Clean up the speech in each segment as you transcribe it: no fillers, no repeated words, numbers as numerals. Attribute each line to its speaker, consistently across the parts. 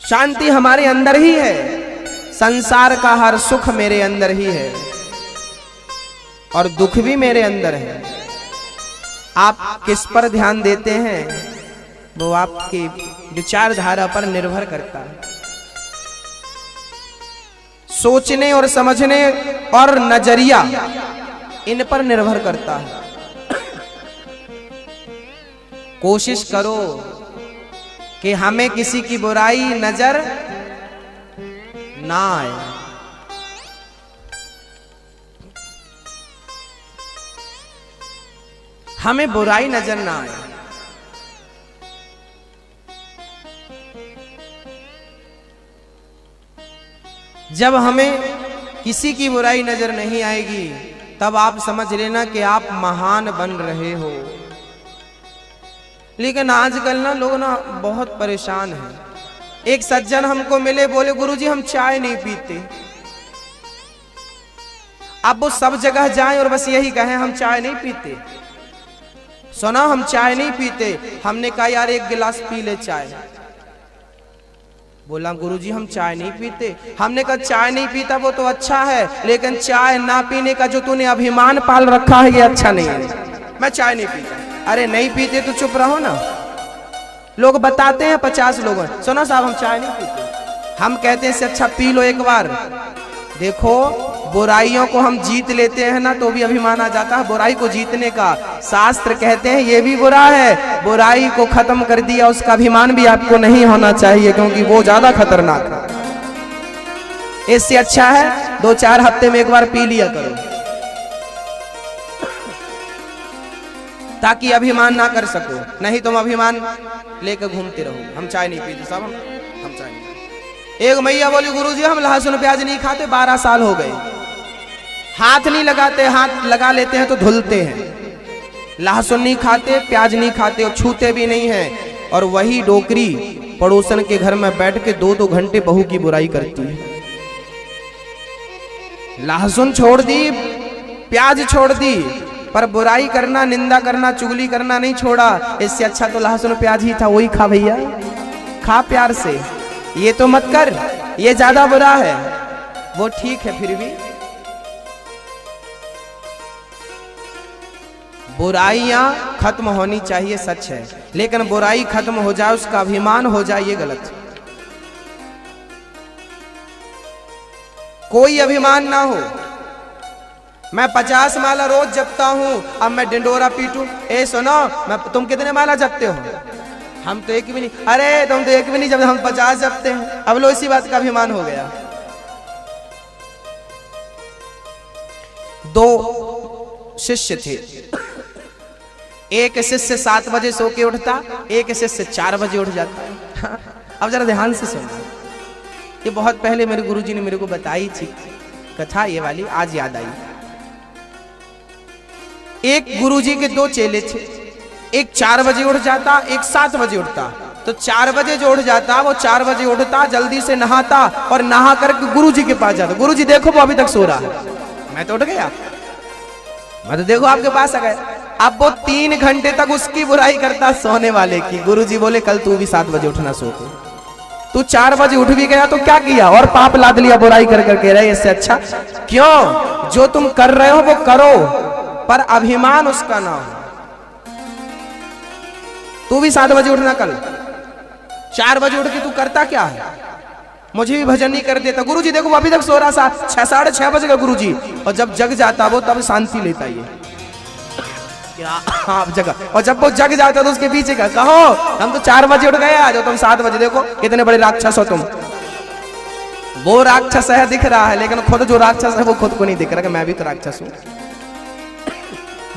Speaker 1: शांति हमारे अंदर ही है, संसार का हर सुख मेरे अंदर ही है और दुख भी मेरे अंदर है। आप किस पर ध्यान देते हैं वो आपकी विचारधारा पर निर्भर करता है। सोचने और समझने और नजरिया इन पर निर्भर करता है। कोशिश करो कि हमें किसी की बुराई नजर ना आए। हमें बुराई नजर ना आए। जब हमें किसी की बुराई नजर नहीं आएगी तब आप समझ लेना कि आप महान बन रहे हो। लेकिन आजकल ना लोग ना बहुत परेशान हैं। एक सज्जन हमको मिले, बोले गुरुजी हम चाय नहीं पीते। अब वो सब जगह जाएं और बस यही कहें हम चाय नहीं पीते। सुना हम चाय नहीं पीते। हमने कहा यार एक गिलास पी ले चाय। बोला गुरुजी हम चाय नहीं पीते। हमने कहा चाय नहीं पीता वो तो अच्छा है, लेकिन चाय ना पीने का जो तूने अभिमान पाल रखा है ये अच्छा नहीं है। मैं चाय नहीं पीता। अरे नहीं पीते तो चुप रहो ना। लोग बताते हैं 50 लोग, सुनो साहब हम चाय नहीं पीते। हम कहते हैं इससे अच्छा पी लो एक बार। देखो बुराइयों को हम जीत लेते हैं ना तो भी अभिमान आ जाता है बुराई को जीतने का। शास्त्र कहते हैं ये भी बुरा है, बुराई को खत्म कर दिया उसका अभिमान भी आपको नहीं होना चाहिए, क्योंकि वो ज्यादा खतरनाक है। इससे अच्छा है 2-4 हफ्ते में एक बार पी लिया करो, ताकि अभिमान ना कर सको। नहीं तुम अभिमान लेकर घूमते रहो। हम चाय नहीं पीते साहब, हम चाय नहीं। एक मैया बोली गुरुजी हम लहसुन प्याज नहीं खाते, 12 साल हो गए। हाथ नहीं लगाते, हाथ लगा लेते हैं तो धुलते हैं। लहसुन नहीं खाते, प्याज नहीं खाते और छूते भी नहीं हैं। और वही डोकरी पड़ोसन के घर में बैठ के 2-2 घंटे बहू की बुराई करती है। लहसुन छोड़ दी, प्याज छोड़ दी, पर बुराई करना, निंदा करना, चुगली करना नहीं छोड़ा। इससे अच्छा तो लहसुन प्याज ही था, वही खा भैया, खा प्यार से। ये तो मत कर, ये ज्यादा बुरा है। वो ठीक है फिर भी बुराइयां खत्म होनी चाहिए, सच है। लेकिन बुराई खत्म हो जाए, उसका अभिमान हो जाए, ये गलत है। कोई अभिमान ना हो। मैं 50 माला रोज जपता हूं, अब मैं डिंडोरा पीटूं। ए सुनो, तुम कितने माला जपते हो? हम तो एक भी नहीं। अरे तुम तो एक भी नहीं जब हम 50 जपते हैं। अब लो इसी बात का अभिमान हो गया। 2 शिष्य थे। एक शिष्य 7 बजे सो के उठता, एक शिष्य 4 बजे उठ जाता। अब जरा ध्यान से सुनो, ये बहुत पहले मेरे गुरुजी ने मेरे को बताई थी कथा, ये वाली आज याद आई। एक गुरुजी के 2 चेले थे। एक 4 बजे उठ जाता, एक 7 बजे उठता। तो 4 बजे जो उठ जाता वो 4 बजे उठता, जल्दी से नहाता और नहा करके गुरुजी के पास जाता। गुरुजी देखो वो अभी तक सो रहा है, मैं तो उठ गया, मैं तो देखो आपके पास आ गया। अब वो 3 घंटे तक उसकी बुराई करता सोने वाले की। गुरुजी बोले कल तू भी 7 बजे उठना सो के। तू 4 बजे उठ भी गया तो क्या किया, और पाप लाद लिया बुराई कर करके रहे। इससे अच्छा क्यों, जो तुम कर रहे हो वो करो, पर अभिमान उसका ना हो। तू भी 7 बजे उठना कल। 4 बजे उठ के तू करता क्या है? मुझे भी भजन नहीं कर देता। गुरुजी देखो वो अभी तक सो रहा, 6-6:30 बजे का गुरुजी, और जब जग जाता वो तब शांति लेता ये आप जगह। और जब वो जग जाता तो उसके पीछे का कहो हम तो 4 बजे उठ गए आज, तुम 7 बजे, देखो कितने बड़े राक्षस हो तुम। वो राक्षस है दिख रहा है, लेकिन खुद जो राक्षस है वो खुद को नहीं दिख रहा कि मैं भी तो राक्षस हूं।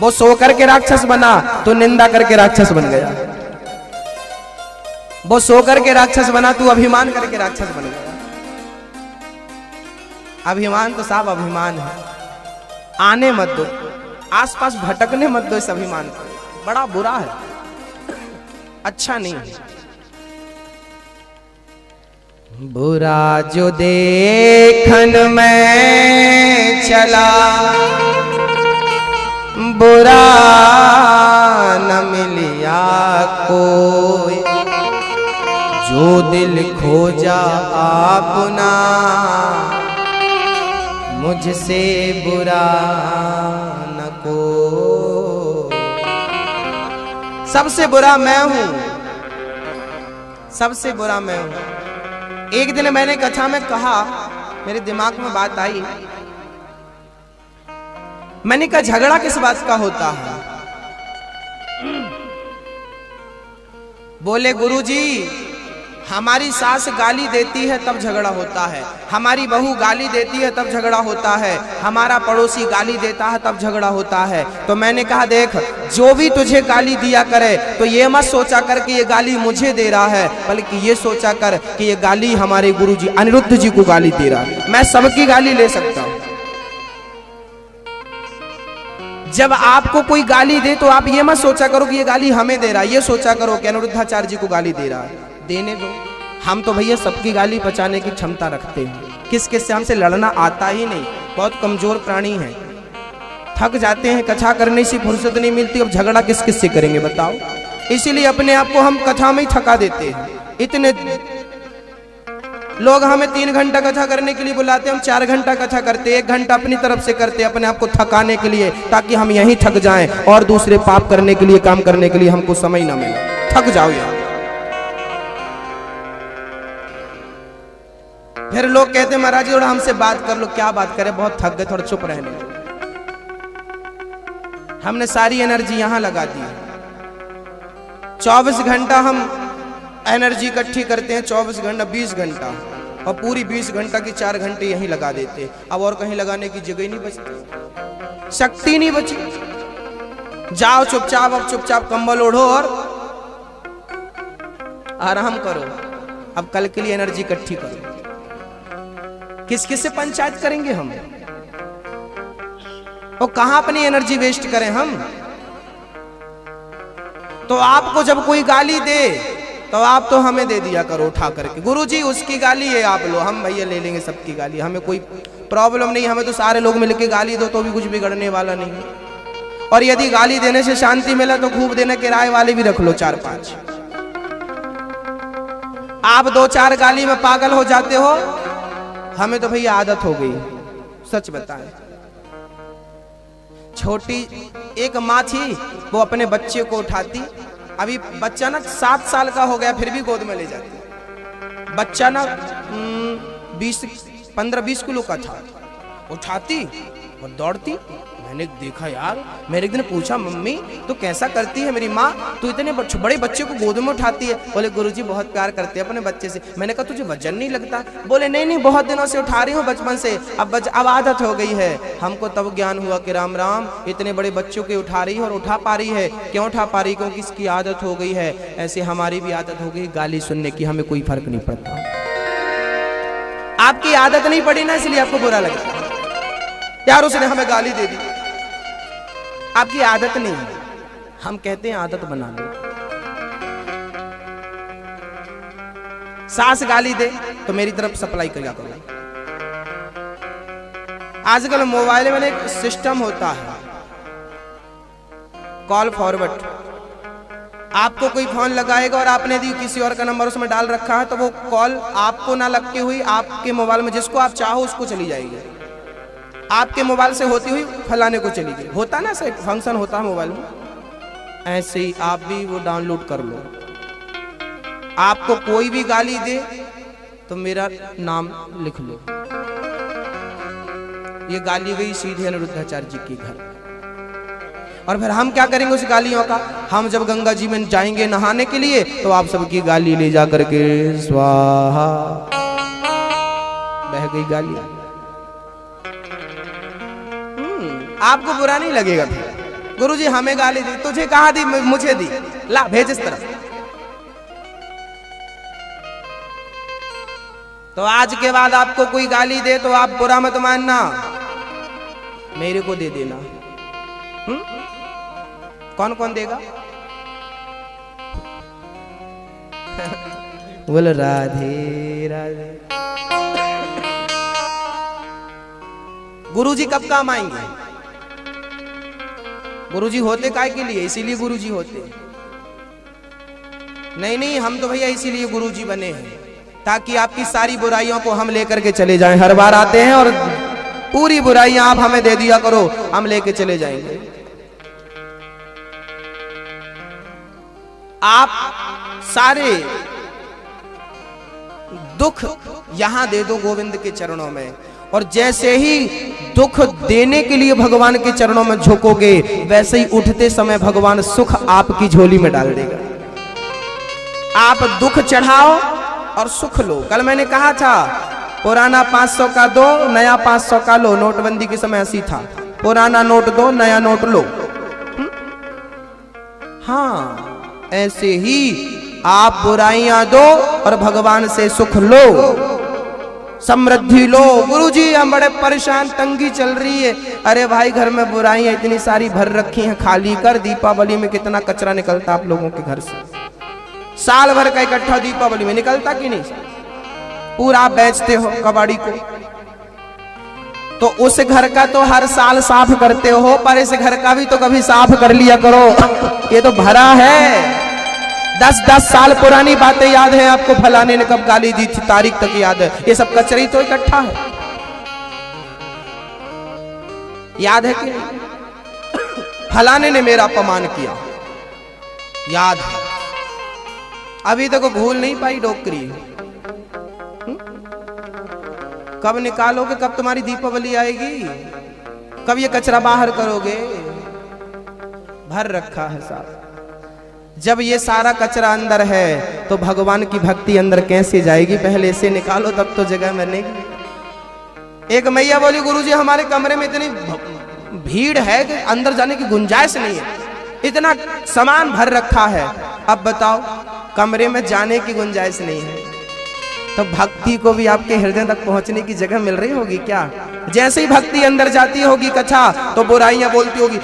Speaker 1: वो सो करके राक्षस बना तो निंदा करके राक्षस बन गया। वो सो करके राक्षस बना, तू अभिमान करके राक्षस बन गया। अभिमान तो साहब अभिमान है, आने मत दो, आसपास भटकने मत दो इस अभिमान को। बड़ा बुरा है, अच्छा नहीं है। बुरा जो देखन में चला, बुरा न मिलिया कोई। जो दिल खोजा आपना मुझसे बुरा न को। सबसे बुरा मैं हूं, सबसे बुरा मैं हूं। एक दिन मैंने कथा में कहा, मेरे दिमाग में बात आई, मैंने कहा झगड़ा किस बात का होता है? बोले गुरुजी हमारी सास गाली देती है तब झगड़ा होता है, हमारी बहू गाली देती है तब झगड़ा होता है, हमारा पड़ोसी गाली देता है तब झगड़ा होता है। तो मैंने कहा देख, जो भी तुझे गाली दिया करे तो ये मत सोचा कर कि ये गाली मुझे दे रहा है, बल्कि ये सोचा कर कि ये गाली हमारे गुरुजी अनिरुद्ध जी को गाली दे रहा है। मैं सबकी गाली ले सकता हूं। जब आपको कोई गाली दे तो आप ये मत सोचा करो कि ये गाली हमें दे रहा है, ये सोचा करो कि अनिरुद्धाचार्य जी को गाली दे रहा है। देने दो, हम तो भैया सबकी गाली बचाने की क्षमता रखते हैं। किस किस से हमसे लड़ना आता ही नहीं, बहुत कमजोर प्राणी हैं, थक जाते हैं, कथा करने से फुर्सत नहीं मिलती, अब झगड़ा किस किस से करेंगे बताओ। इसीलिए अपने आप को हम कथा में ही थका देते हैं। इतने लोग हमें 3 घंटा कथा करने के लिए बुलाते हैं, हम 4 घंटा कथा करते, 1 घंटा अपनी तरफ से करते अपने आप को थकाने के लिए, ताकि हम यहीं थक जाएं और दूसरे पाप करने के लिए, काम करने के लिए हमको समय ना मिले। थक जाओ यार। फिर लोग कहते हैं महाराज जी थोड़ा हमसे बात कर लो। क्या बात करें, बहुत थक गए, थोड़ा चुप रहने। हमने सारी एनर्जी यहां लगा दी। 24 घंटा हम एनर्जी इकट्ठी करते हैं, 24 घंटा 20 घंटा, और पूरी 20 घंटा की 4 घंटे यहीं लगा देते। अब और कहीं लगाने की जगह नहीं बचती, शक्ति नहीं बची। जाओ चुपचाप, अब चुपचाप कंबल ओढ़ो और आराम करो। अब कल के लिए एनर्जी इकट्ठी करो। किस किस से पंचायत करेंगे हम, और कहां अपनी एनर्जी वेस्ट करें हम। तो आपको जब कोई गाली दे तो आप तो हमें दे दिया करो उठा करके, गुरुजी उसकी गाली है आप लो, हम भैया ले लेंगे सबकी गाली, हमें कोई प्रॉब्लम नहीं। हमें तो सारे लोग मिलके गाली दो तो भी कुछ बिगड़ने वाला नहीं है। और यदि गाली देने से शांति मिला तो खूब देने, किराए वाले भी रख लो 4-5। आप 2-4 गाली में पागल हो जाते हो, हमें तो भैया आदत हो गई। सच बताएं, छोटी एक माँ थी, वो अपने बच्चे को उठाती, अभी बच्चा ना 7 साल का हो गया फिर भी गोद में ले जाती। बच्चा ना 15-20 किलो का था, उठाती और दौड़ती। मैंने देखा यार, मेरे एक दिन पूछा मम्मी तो कैसा करती है मेरी माँ, तू इतने बड़े बच्चे को गोद में उठाती है? बोले गुरुजी बहुत प्यार करते हैं अपने बच्चे से। मैंने कहा तुझे वजन नहीं लगता? बोले नहीं बहुत दिनों से उठा रही हूँ, बचपन से, अब आदत हो गई है। हमको तब ज्ञान हुआ कि राम राम, इतने बड़े बच्चों को उठा रही है और उठा पा रही है। क्यों उठा पा रही? क्योंकि इसकी आदत हो गई है। ऐसे हमारी भी आदत हो गई गाली सुनने की, हमें कोई फर्क नहीं पड़ता। आपकी आदत नहीं पड़ी ना, इसलिए आपको बुरा लगता यार उसने हमें गाली दे दी। आपकी आदत नहीं है, हम कहते हैं आदत बना लो। सास गाली दे तो मेरी तरफ सप्लाई करिया करो। आजकल मोबाइल में एक सिस्टम होता है कॉल फॉरवर्ड। आपको कोई फोन लगाएगा और आपने यदि किसी और का नंबर उसमें डाल रखा है तो वो कॉल आपको ना लगती हुई आपके मोबाइल में जिसको आप चाहो उसको चली जाएगी। आपके मोबाइल से होती हुई फलाने को चली गई। होता ना सही फंक्शन होता है मोबाइल में, ऐसे ही आप भी वो डाउनलोड कर लो। आपको कोई भी गाली दे तो मेरा नाम लिख लो, ये गाली गई सीधे अनिरुद्धाचार्य जी के घर। और फिर हम क्या करेंगे उस गालियों का? हम जब गंगा जी में जाएंगे नहाने के लिए तो आप सबकी गाली ले जा करके स्वाहा, बह गई गाली। आपको बुरा नहीं लगेगा फिर, गुरुजी हमें गाली दी, तुझे कहा दी? मुझे दी, ला भेज इस तरफ। तो आज के बाद आपको कोई गाली दे तो आप बुरा मत मानना, मेरे को दे देना। कौन कौन देगा? बोल राधे राधे। गुरुजी कब काम आएंगे? गुरुजी होते काय के लिए? इसीलिए गुरुजी होते। नहीं नहीं, हम तो भैया इसीलिए गुरुजी बने हैं ताकि आपकी सारी बुराइयों को हम लेकर के चले जाएं। हर बार आते हैं और पूरी बुराइयां आप हमें दे दिया करो, हम लेके चले जाएंगे। आप सारे दुख यहां दे दो गोविंद के चरणों में, और जैसे ही दुख देने के लिए भगवान के चरणों में झुकोगे, वैसे ही उठते समय भगवान सुख आपकी झोली में डाल देगा। आप दुख चढ़ाओ और सुख लो। कल मैंने कहा था पुराना 500 का दो, नया 500 का लो। नोटबंदी के समय ऐसी था, पुराना नोट दो, नया नोट लो। हाँ, ऐसे ही आप बुराइयां दो और भगवान से सुख लो, समृद्धि लो। गुरुजी हम बड़े परेशान, तंगी चल रही है। अरे भाई, घर में बुराइयां इतनी सारी भर रखी हैं, खाली कर। दीपावली में कितना कचरा निकलता आप लोगों के घर से, साल भर का इकट्ठा दीपावली में निकलता कि नहीं? पूरा बेचते हो कबाड़ी को, तो उस घर का तो हर साल साफ करते हो, पर इस घर का भी तो कभी साफ कर लिया करो। ये तो भरा है, 10-10 साल पुरानी बातें याद है आपको, फलाने ने कब गाली दी थी, तारीख तक याद है। ये सब कचरा ही तो इकट्ठा है, याद है कि नहीं? फलाने ने मेरा अपमान किया, याद है। अभी तक भूल नहीं पाई डोकरी। कब निकालोगे, कब तुम्हारी दीपावली आएगी, कब ये कचरा बाहर करोगे? भर रखा है साहब। जब ये सारा कचरा अंदर है तो भगवान की भक्ति अंदर कैसे जाएगी? पहले इसे निकालो, तब तो जगह बनेगी। एक मैया बोली, गुरुजी हमारे कमरे में इतनी भीड़ है कि अंदर जाने की गुंजाइश नहीं है, इतना सामान भर रखा है। अब बताओ, कमरे में जाने की गुंजाइश नहीं है तो भक्ति को भी आपके हृदय तक पहुंचने की जगह मिल रही होगी क्या? जैसे ही भक्ति अंदर जाती होगी कथा, तो बुराइयां बोलती होगी,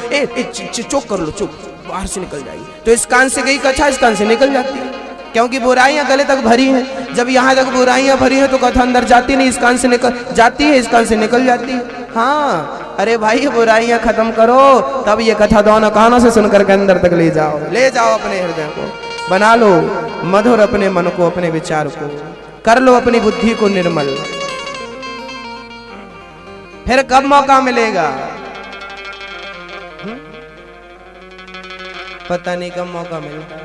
Speaker 1: चुप कर लो, चुप, बाहर से निकल जाएगी। तो इस कान से गई कथा, इस कान से निकल जाती है, क्योंकि बुराइयां गले तक भरी हैं। जब यहाँ तक बुराइयां भरी हैं तो कथा अंदर जाती नहीं, इस कान से निकल जाती है, इस कान से निकल जाती है। हाँ, अरे भाई, बुराइयां खत्म करो, तब ये कथा दोनों कानों से सुनकर के अंदर तक ले जाओ अपने हृदय को। बना लो मधुर अपने मन को, अपने विचार को, कर लो अपनी बुद्धि को निर्मल। फिर कब मौका मिलेगा? पता नहीं कब मौका मिलेगा।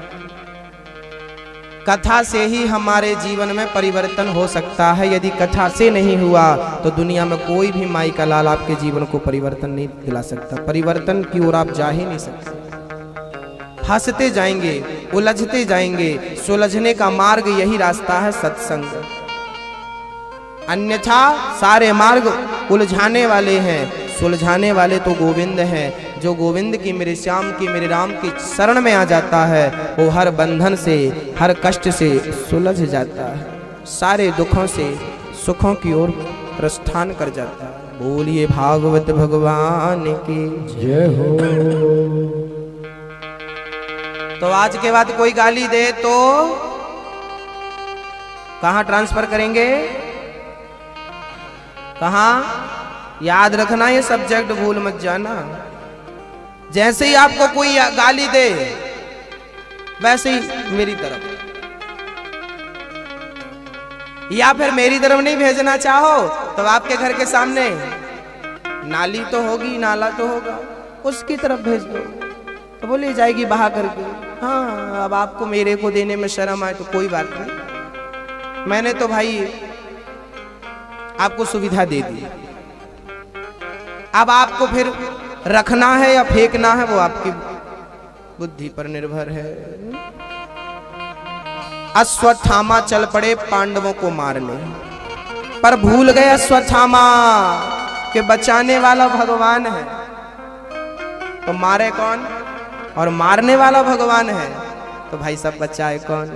Speaker 1: कथा से ही हमारे जीवन में परिवर्तन हो सकता है। यदि कथा से नहीं हुआ तो दुनिया में कोई भी माई का लाल आपके जीवन को परिवर्तन नहीं दिला सकता। परिवर्तन की ओर आप जा ही नहीं सकते। हंसते जाएंगे, उलझते जाएंगे। सुलझने का मार्ग यही रास्ता है, सत्संग। अन्यथा सारे मार्ग उलझाने वाले हैं, सुलझाने वाले तो गोविंद हैं। जो गोविंद की, मेरे श्याम की, मेरे राम की शरण में आ जाता है, वो हर बंधन से, हर कष्ट से सुलझ जाता है, सारे दुखों से सुखों की ओर प्रस्थान कर जाता है। बोलिए भागवत भगवान की जय हो। तो आज के बाद कोई गाली दे तो कहां ट्रांसफर करेंगे? कहां? याद रखना, ये सब्जेक्ट भूल मत जाना। जैसे ही आपको कोई गाली दे, वैसे ही मेरी तरफ, या फिर मेरी तरफ नहीं भेजना चाहो तो आपके घर के सामने नाली तो होगी, नाला तो होगा, उसकी तरफ भेज दो तो वो ले जाएगी बहा करके। हाँ, अब आपको मेरे को देने में शर्म आए तो कोई बात नहीं, मैंने तो भाई आपको सुविधा दे दी। अब आपको फिर रखना है या फेंकना है वो आपकी बुद्धि पर निर्भर है। अश्वत्थामा चल पड़े पांडवों को मारने, पर भूल गए अश्वत्थामा के बचाने वाला भगवान है। तो मारे कौन? और मारने वाला भगवान है, तो भाई सब बचाए कौन?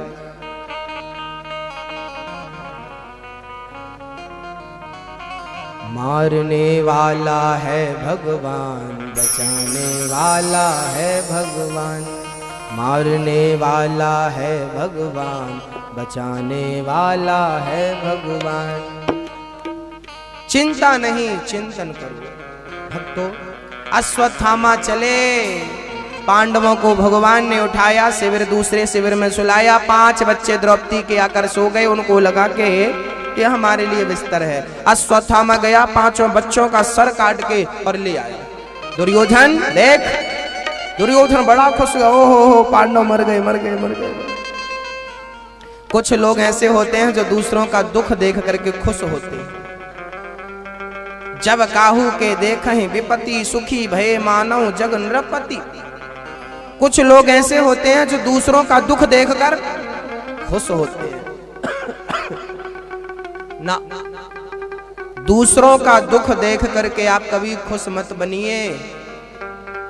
Speaker 1: मारने वाला है भगवान, बचाने वाला है भगवान। मारने वाला है भगवान, बचाने वाला है भगवान। चिंता नहीं, चिंतन करो भक्तों। अश्वत्थामा चले पांडवों को भगवान ने उठाया, शिविर दूसरे शिविर में सुलाया। 5 बच्चे द्रौपदी के आकर सो गए। उनको लगा कि ये हमारे लिए बिस्तर है। अश्वत्थामा गया, 5 बच्चों का सर काट के और ले आया। दुर्योधन देख, दुर्योधन बड़ा खुश हुआ, ओहो पांडव मर गए मर गए मर गए। कुछ लोग ऐसे होते हैं जो दूसरों का दुख देख करके खुश होते हैं। जब काहू के देखहि विपत्ति, सुखी भये मानव जग नृपति। कुछ लोग ऐसे होते हैं जो दूसरों का दुख देखकर खुश होते हैं। ना, दूसरों का दुख देख करके आप कभी खुश मत बनिए,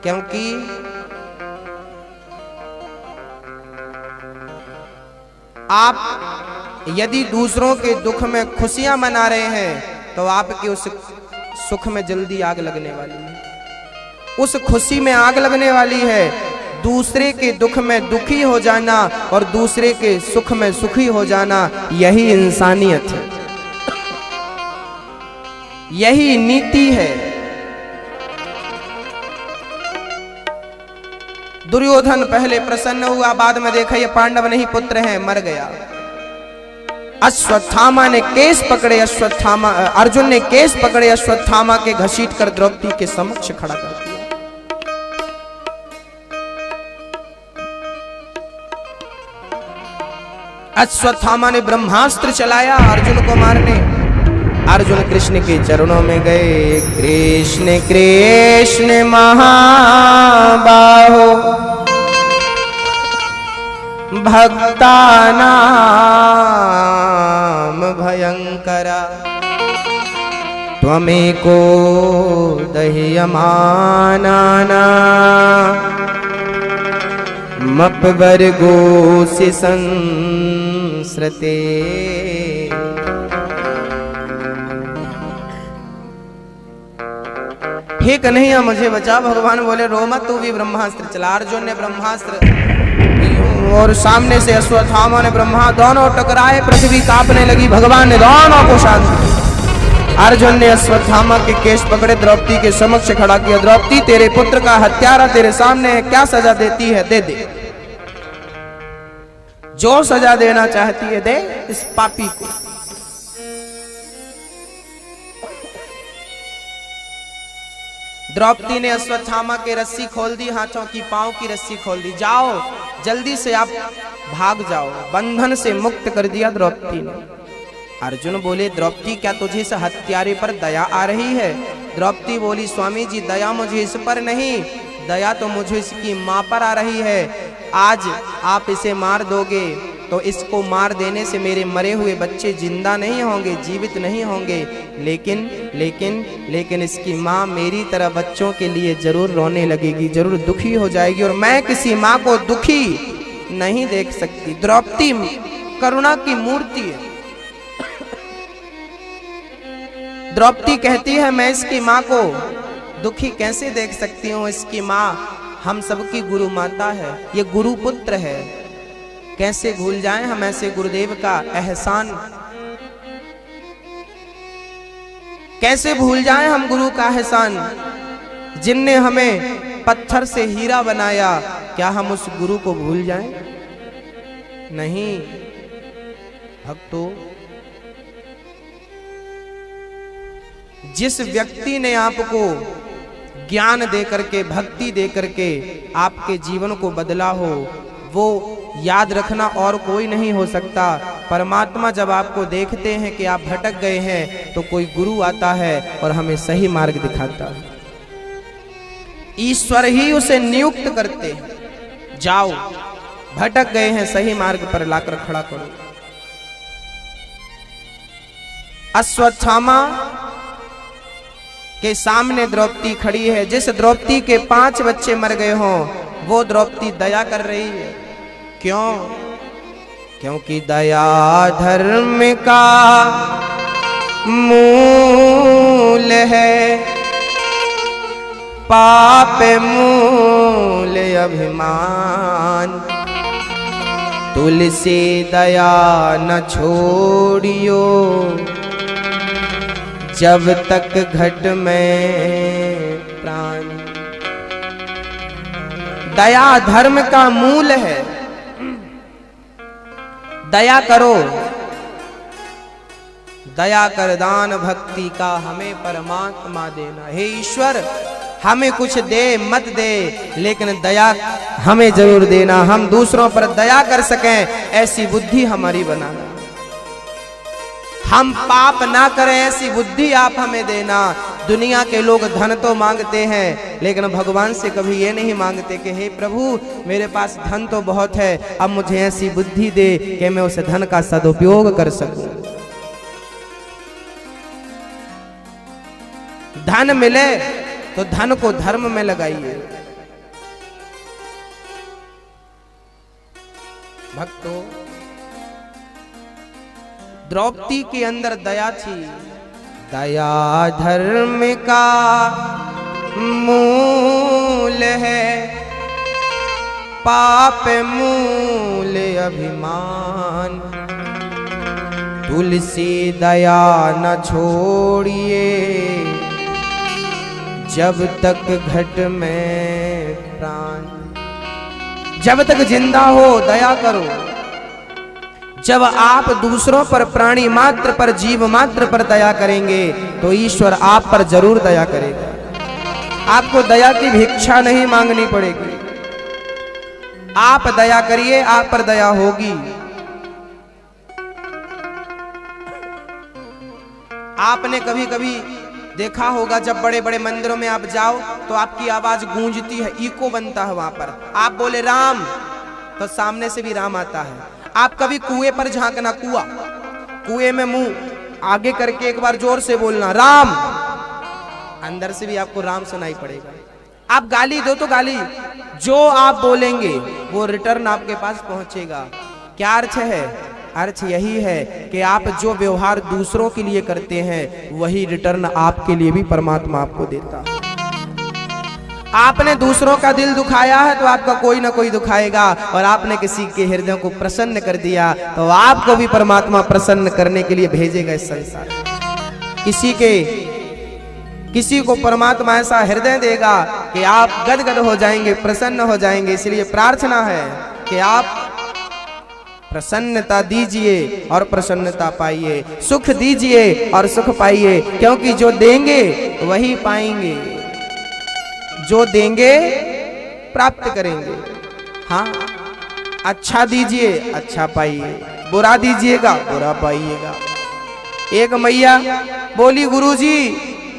Speaker 1: क्योंकि आप यदि दूसरों के दुख में खुशियां मना रहे हैं तो आपके उस सुख में जल्दी आग लगने वाली है, उस खुशी में आग लगने वाली है। दूसरे के दुख में दुखी हो जाना और दूसरे के सुख में सुखी हो जाना, यही इंसानियत है, यही नीति है। दुर्योधन पहले प्रसन्न हुआ, बाद में देखा ये पांडव नहीं पुत्र हैं, मर गया। अश्वत्थामा ने केस पकड़े, अर्जुन ने केस पकड़े अश्वत्थामा के, घसीट कर द्रौपदी के समक्ष खड़ा कर दिया। अश्वत्थामा ने ब्रह्मास्त्र चलाया अर्जुन को मारने। अर्जुन कृष्ण के चरणों में गए। कृष्ण कृष्ण महाबाहो भक्तानां भयंकरा, त्वमेको दह्यमानानां मपवर्गोऽसि संस्रते। हे कन्हैया मुझे बचा। भगवान बोले रो मत, तू भी ब्रह्मास्त्र चला। अर्जुन ने ब्रह्मास्त्र और सामने से अश्वत्थामा ने ब्रह्मा, दोनों टकराए, पृथ्वी कांपने लगी। भगवान ने दोनों को शांत किया। अर्जुन ने अश्वत्थामा के केश पकड़े, द्रौपदी के समक्ष खड़ा किया। द्रौपदी तेरे पुत्र का हत्यारा तेरे सामने है, क्या सजा देती है दे दे, जो सजा देना चाहती है दे इस पापी को। द्रौपदी ने अश्वत्थामा के रस्सी खोल दी, हाथों की पांव की रस्सी खोल दी। जाओ जल्दी से आप भाग जाओ, बंधन से मुक्त कर दिया द्रौपदी ने। अर्जुन बोले द्रौपदी क्या तुझे इस हत्यारे पर दया आ रही है? द्रौपदी बोली स्वामी जी दया मुझे इस पर नहीं, दया तो मुझे इसकी मां पर आ रही है। आज आप इसे मार दोगे तो इसको मार देने से मेरे मरे हुए बच्चे जिंदा नहीं होंगे, जीवित नहीं होंगे, लेकिन लेकिन लेकिन इसकी माँ मेरी तरह बच्चों के लिए जरूर रोने लगेगी, जरूर दुखी हो जाएगी, और मैं किसी माँ को दुखी नहीं देख सकती। द्रौपदी करुणा की मूर्ति है। द्रौपदी कहती है मैं इसकी माँ को दुखी कैसे देख सकती हूँ, इसकी माँ हम सबकी गुरु माता है, ये गुरु पुत्र है, कैसे भूल जाएं हम ऐसे गुरुदेव का एहसान, कैसे भूल जाएं हम गुरु का एहसान, जिनने हमें पत्थर से हीरा बनाया, क्या हम उस गुरु को भूल जाएं? नहीं भक्तों, जिस व्यक्ति ने आपको ज्ञान दे करके, भक्ति दे करके आपके जीवन को बदला हो, वो याद रखना और कोई नहीं हो सकता। परमात्मा जब आपको देखते हैं कि आप भटक गए हैं तो कोई गुरु आता है और हमें सही मार्ग दिखाता है। ईश्वर ही उसे नियुक्त करते हैं, जाओ भटक गए हैं सही मार्ग पर लाकर खड़ा करो। अश्वत्थामा के सामने द्रौपदी खड़ी है। जिस द्रौपदी के 5 बच्चे मर गए हों वो द्रौपदी दया कर रही है। क्यों? क्योंकि दया धर्म का मूल है, पाप मूल अभिमान, तुलसी दया न छोड़ियो, जब तक घट में प्राण। दया धर्म का मूल है। दया करो, दया कर दान भक्ति का हमें परमात्मा देना। हे ईश्वर, हमें कुछ दे मत दे, लेकिन दया हमें जरूर देना। हम दूसरों पर दया कर सकें ऐसी बुद्धि हमारी बनाना। हम पाप ना करें ऐसी बुद्धि आप हमें देना। दुनिया के लोग धन तो मांगते हैं, लेकिन भगवान से कभी ये नहीं मांगते कि हे प्रभु, मेरे पास धन तो बहुत है, अब मुझे ऐसी बुद्धि दे कि मैं उस धन का सदुपयोग कर सकूं। धन मिले तो धन को धर्म में लगाइए। भक्तों, द्रौपदी के अंदर दया थी। दया धर्म का मूल है, पाप मूल अभिमान। तुलसी दया न छोड़िए, जब तक घट में प्राण। जब तक जिंदा हो दया करो। जब आप दूसरों पर, प्राणी मात्र पर, जीव मात्र पर दया करेंगे तो ईश्वर आप पर जरूर दया करेगा। आपको दया की भिक्षा नहीं मांगनी पड़ेगी। आप दया करिए, आप पर दया होगी। आपने कभी कभी देखा होगा, जब बड़े बड़े मंदिरों में आप जाओ तो आपकी आवाज गूंजती है, इको बनता है वहां पर। आप बोले राम तो सामने से भी राम आता है। आप कभी कुएं पर झांकना, कुएं में मुंह आगे करके एक बार जोर से बोलना राम, अंदर से भी आपको राम सुनाई पड़ेगा। आप गाली दो तो गाली, जो आप बोलेंगे वो रिटर्न आपके पास पहुंचेगा। क्या अर्थ है? अर्थ यही है कि आप जो व्यवहार दूसरों के लिए करते हैं वही रिटर्न आपके लिए भी परमात्मा आपको देता है। आपने दूसरों का दिल दुखाया है तो आपका कोई ना कोई दुखाएगा, और आपने किसी के हृदय को प्रसन्न कर दिया तो आपको भी परमात्मा प्रसन्न करने के लिए भेजेगा इस संसार। किसी को परमात्मा ऐसा हृदय देगा कि आप गदगद हो जाएंगे, प्रसन्न हो जाएंगे। इसलिए प्रार्थना है कि आप प्रसन्नता दीजिए और प्रसन्नता पाइए, सुख दीजिए और सुख पाइए, क्योंकि जो देंगे वही पाएंगे, जो देंगे प्राप्त करेंगे। हाँ, अच्छा दीजिए अच्छा पाइए, बुरा दीजिएगा बुरा पाइएगा। एक मैया बोली गुरुजी,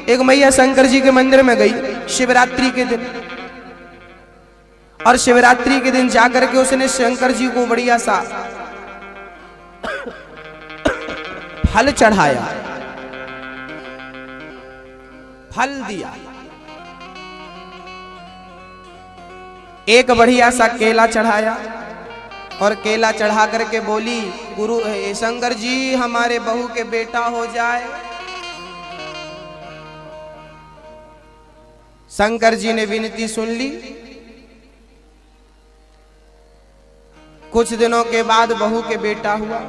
Speaker 1: एक मैया शंकर जी के मंदिर में गई शिवरात्रि के दिन, और शिवरात्रि के दिन जाकर के उसने शंकर जी को बढ़िया सा फल चढ़ाया, फल दिया। एक बढ़िया सा केला चढ़ाया और केला चढ़ा करके बोली गुरु शंकर जी, हमारे बहू के बेटा हो जाए। शंकर जी ने विनती सुन ली। कुछ दिनों के बाद बहू के बेटा हुआ।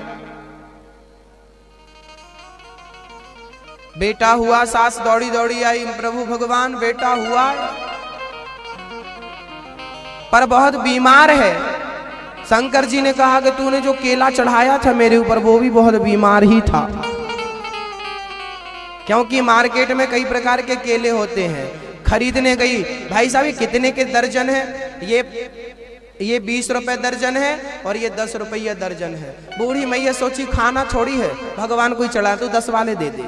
Speaker 1: बेटा हुआ, सास दौड़ी दौड़ी आई, प्रभु भगवान बेटा हुआ पर बहुत बीमार है। शंकर जी ने कहा कि तूने जो केला चढ़ाया था मेरे ऊपर वो भी बहुत बीमार ही था, क्योंकि मार्केट में कई प्रकार के केले होते हैं। खरीदने गई, भाई साहब ये कितने के दर्जन है? ये 20 रुपए दर्जन है और ये 10 रुपया दर्जन है। बूढ़ी मैया सोची खाना थोड़ी है, भगवान को ही चढ़ा, तो 10 वाले दे दे।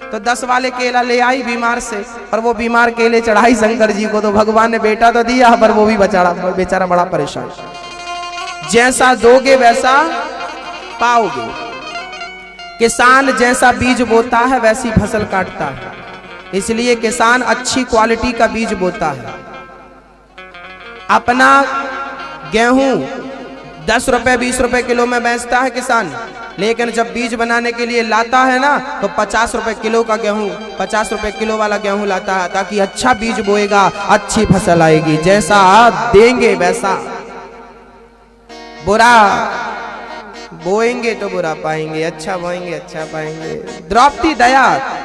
Speaker 1: तो 10 वाले केला ले आई बीमार से, और वो बीमार केले चढ़ाई शंकर जी को, तो भगवान ने बेटा तो दिया पर वो भी बेचारा बड़ा परेशान। जैसा दोगे वैसा पाओगे। किसान जैसा बीज बोता है वैसी फसल काटता है, इसलिए किसान अच्छी क्वालिटी का बीज बोता है। अपना गेहूं 10 रुपए 20 रुपए किलो में बेचता है किसान, लेकिन जब बीज बनाने के लिए लाता है ना तो 50 रुपए किलो का गेहूं, 50 रुपए किलो वाला गेहूं लाता है, ताकि अच्छा बीज बोएगा अच्छी फसल आएगी। जैसा आप देंगे वैसा, बुरा बोएंगे तो बुरा पाएंगे, अच्छा बोएंगे अच्छा पाएंगे। द्रौपदी दया,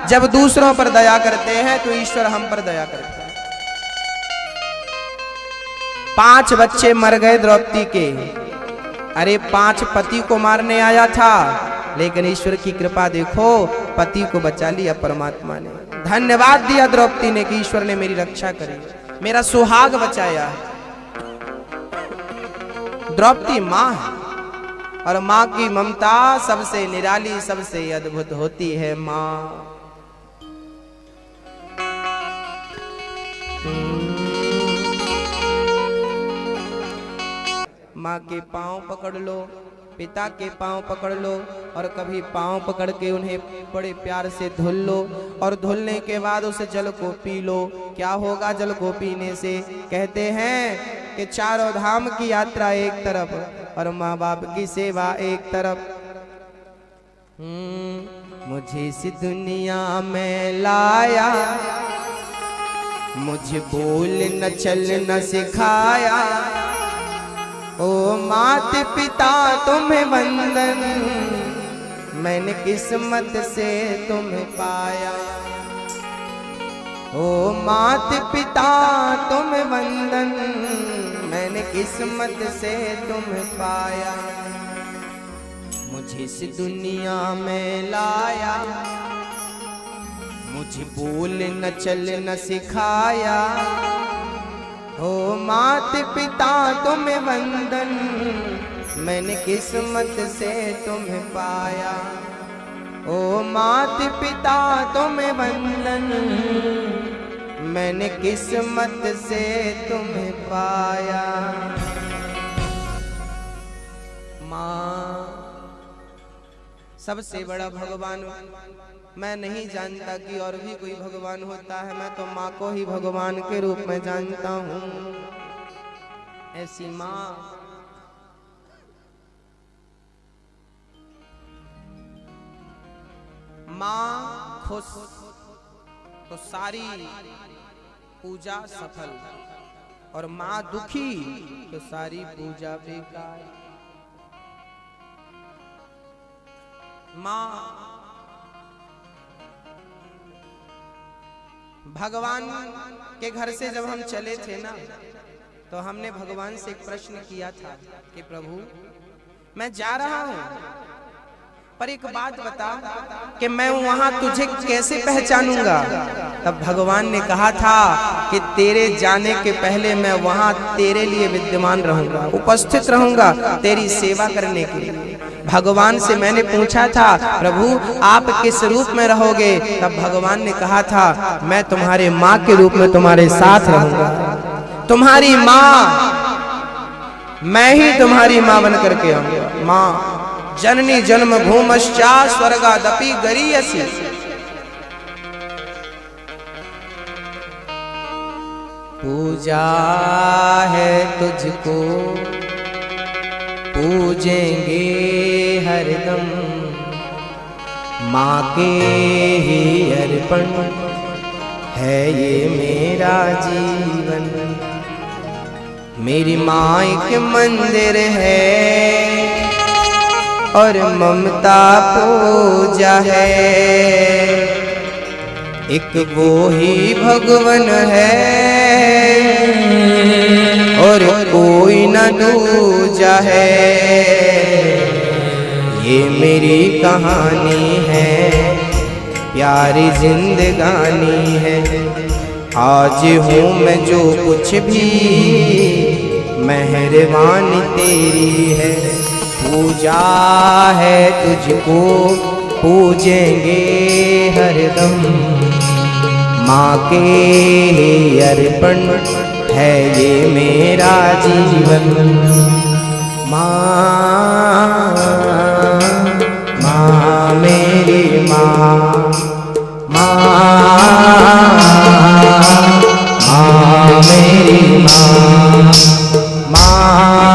Speaker 1: जब दूसरों पर दया करते हैं तो ईश्वर हम पर दया करता है। 5 बच्चे मर गए द्रौपदी के। अरे 5 पति को मारने आया था, लेकिन ईश्वर की कृपा देखो, पति को बचा लिया परमात्मा ने। धन्यवाद दिया द्रौपदी ने कि ईश्वर ने मेरी रक्षा करी, मेरा सुहाग बचाया। द्रौपदी माँ है और माँ की ममता सबसे निराली, सबसे अद्भुत होती है माँ। माँ के पांव पकड़ लो, पिता के पांव पकड़ लो और कभी पांव पकड़ के उन्हें बड़े प्यार से धुल लो और धुलने के बाद उस जल को पी लो। क्या होगा जल को पीने से? कहते हैं कि चारों धाम की यात्रा एक तरफ और माँ बाप की सेवा एक तरफ। मुझे इस दुनिया में लाया, मुझे बोल न चल न सिखाया। ओ माता पिता तुम्हें वंदन, मैंने किस्मत से तुम्हें पाया। ओ माता पिता तुम्हें वंदन, मैंने किस्मत से तुम्हें पाया। मुझे इस दुनिया में लाया, मुझे बोल न चल न सिखाया। ओ माता पिता तुम्हें वंदन, मैंने किस्मत से तुम्हें पाया। ओ माता पिता तुम्हें वंदन, मैंने किस्मत से तुम्हें पाया। माँ सबसे बड़ा भगवान। मैं नहीं जानता कि और भी कोई भगवान होता है, मैं तो माँ को ही भगवान के रूप में जानता हूँ। ऐसी माँ खुश तो सारी पूजा सफल, और माँ दुखी तो सारी पूजा बेकार। माँ भगवान के घर से जब हम चले थे ना, तो हमने भगवान से एक प्रश्न किया था कि प्रभु मैं जा रहा हूँ, पर एक बात बता कि मैं वहां तुझे कैसे पहचानूंगा। तब भगवान ने कहा था कि तेरे जाने के पहले मैं वहां तेरे लिए विद्यमान रहूंगा, उपस्थित रहूंगा तेरी सेवा करने के लिए। भगवान से मैंने पूछा था प्रभु आप किस रूप में रहोगे? तब भगवान ने कहा था मैं तुम्हारे माँ के रूप में तुम्हारे साथ रहूंगा। तुम्हारी माँ, मैं ही तुम्हारी माँ बन करके आऊंगा। माँ जननी जन्म भूमश्चा स्वर्गादपि गरीयसी। पूजा है तुझको पूजेंगे हरदम, माँ के ही अर्पण है ये मेरा जीवन। मेरी माँ एक मंदिर है और ममता पूजा है, एक वो ही भगवन है और कोई न दूजा है। ये मेरी कहानी है, प्यारी जिंदगानी है। आज हूँ मैं जो कुछ भी, मेहरबानी तेरी है। पूजा है तुझको पूजेंगे हरदम, माँ के अर्पण है ये मेरा जीवन। माँ माँ मेरी माँ, माँ माँ मेरी माँ, माँ मेरी माँ,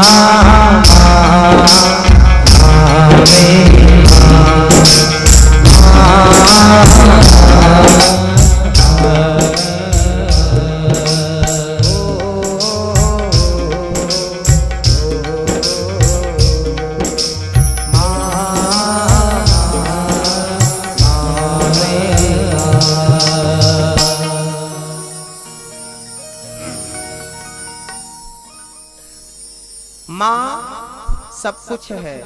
Speaker 1: सब कुछ है।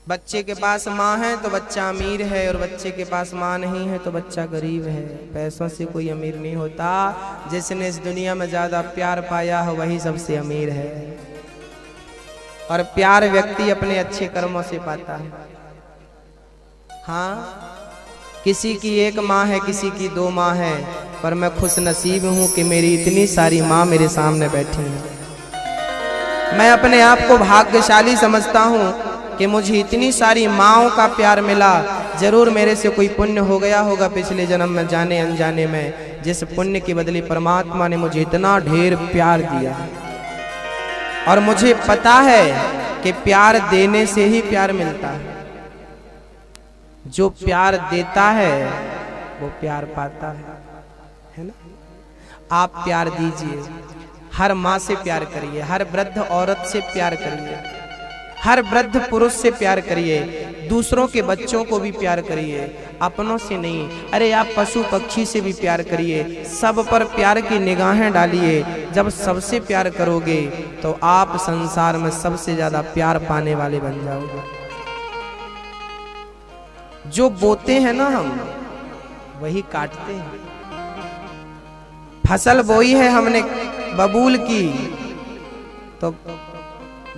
Speaker 1: बच्चे के पास माँ है तो बच्चा अमीर है, और बच्चे के पास माँ नहीं है तो बच्चा गरीब है। पैसों से कोई अमीर नहीं होता। जिसने इस दुनिया में ज्यादा प्यार पाया हो वही सबसे अमीर है। और प्यार व्यक्ति अपने अच्छे कर्मों से पाता है। हाँ, किसी की एक माँ है, किसी की दो माँ है, पर मैं खुश नसीब हूं कि मेरी इतनी सारी माँ मेरे सामने बैठी हैं। मैं अपने आप को भाग्यशाली समझता हूं कि मुझे इतनी सारी माँओं का प्यार मिला। जरूर मेरे से कोई पुण्य हो गया होगा पिछले जन्म में, जाने अनजाने में, जिस पुण्य के बदले परमात्मा ने मुझे इतना ढेर प्यार दिया। और मुझे पता है कि प्यार देने से ही प्यार मिलता है। जो प्यार देता है वो प्यार पाता है ना। आप प्यार दीजिए, हर माँ से प्यार करिए, हर वृद्ध औरत से प्यार करिए, हर वृद्ध पुरुष से प्यार करिए, दूसरों के बच्चों को भी प्यार करिए, अपनों से नहीं। अरे आप पशु पक्षी से भी प्यार करिए, सब पर प्यार की निगाहें डालिए। जब सबसे प्यार करोगे तो आप संसार में सबसे ज्यादा प्यार पाने वाले बन जाओगे। जो बोते हैं ना हम, वही काटते हैं। फसल बोई है हमने बबूल की, तो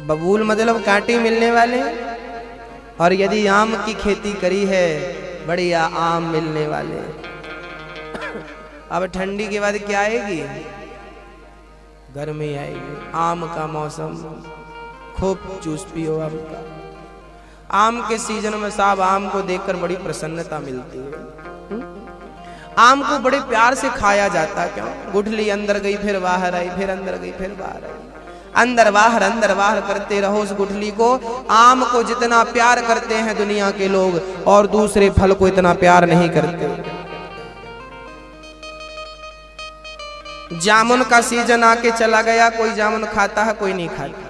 Speaker 1: बबूल मतलब कांटे मिलने वाले। और यदि आम की खेती करी है, बढ़िया आम मिलने वाले। अब ठंडी के बाद क्या आएगी? गर्मी आएगी। आम का मौसम, खूब जूस पियो आम का। आम के सीजन में साहब आम को देखकर बड़ी प्रसन्नता मिलती है। आम को बड़े प्यार से खाया जाता है। क्यों? गुठली अंदर गई फिर बाहर आई, फिर अंदर गई फिर बाहर आई, अंदर बाहर करते रहो उस गुठली को। आम को जितना प्यार करते हैं दुनिया के लोग, और दूसरे फल को इतना प्यार नहीं करते। जामुन का सीजन आके चला गया, कोई जामुन खाता है कोई नहीं खाता।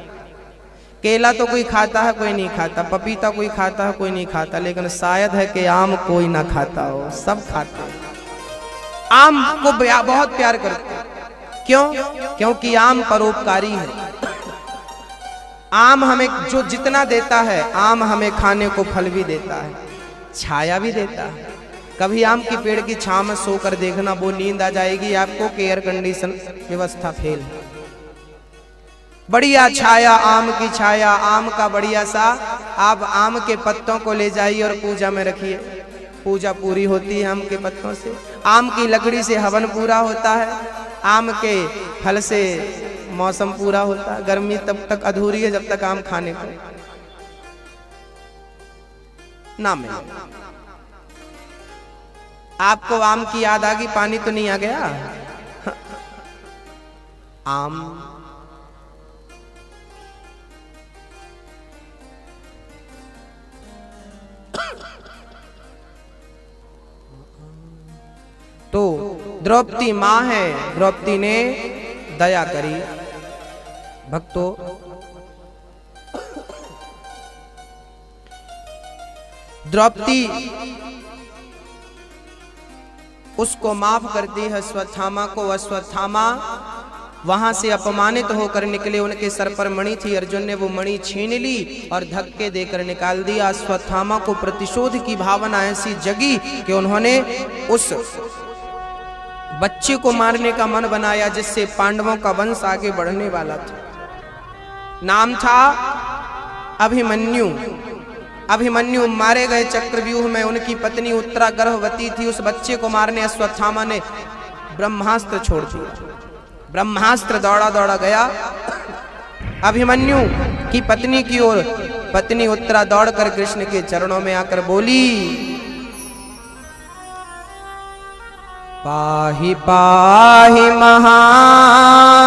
Speaker 1: केला तो कोई खाता है कोई नहीं खाता, पपीता कोई खाता है कोई नहीं खाता, लेकिन शायद है कि आम कोई ना खाता हो, सब खाते हैं। आम को बहुत प्यार करते हैं। क्यों? क्योंकि आम परोपकारी है। आम हमें जो जितना देता है, आम हमें खाने को फल भी देता है, छाया भी देता है। कभी आम की पेड़ की छांव में सोकर देखना, वो नींद आ जाएगी आपको कि एयर कंडीशन व्यवस्था फेल है। बढ़िया छाया, आम की छाया, आम का बढ़िया सा। आप आम के पत्तों को ले जाइए और पूजा में रखिए, पूजा पूरी होती है आम के पत्तों से। आम की लकड़ी से हवन पूरा होता है, आम के फल से मौसम पूरा होता है। गर्मी तब तक अधूरी है जब तक आम खाने को ना मिले। आपको आम की याद आ गई, पानी तो नहीं आ गया? आम तो द्रौपदी मां है, द्रौपदी ने दया करी। भक्तों, द्रौपदी उसको माफ करती है, अश्वत्थामा को। अश्वत्थामा वहां से अपमानित होकर निकले, उनके सर पर मणि थी। अर्जुन ने वो मणि छीन ली और धक्के देकर निकाल दिया। अश्वत्थामा को प्रतिशोध की भावना ऐसी जगी कि उन्होंने उस बच्चे को मारने का मन बनाया, जिससे पांडवों का वंश आगे बढ़ने वाला था। नाम था अभिमन्यु। अभिमन्यु मारे गए चक्रव्यूह में। उनकी पत्नी उत्तरा गर्भवती थी। उस बच्चे को मारने अश्वत्थामा ने ब्रह्मास्त्र छोड़ दिया। ब्रह्मास्त्र दौड़ा दौड़ा गया अभिमन्यु की पत्नी की ओर। पत्नी उत्तरा दौड़कर कृष्ण के चरणों में आकर बोली, पाहि पाहि महायोगिन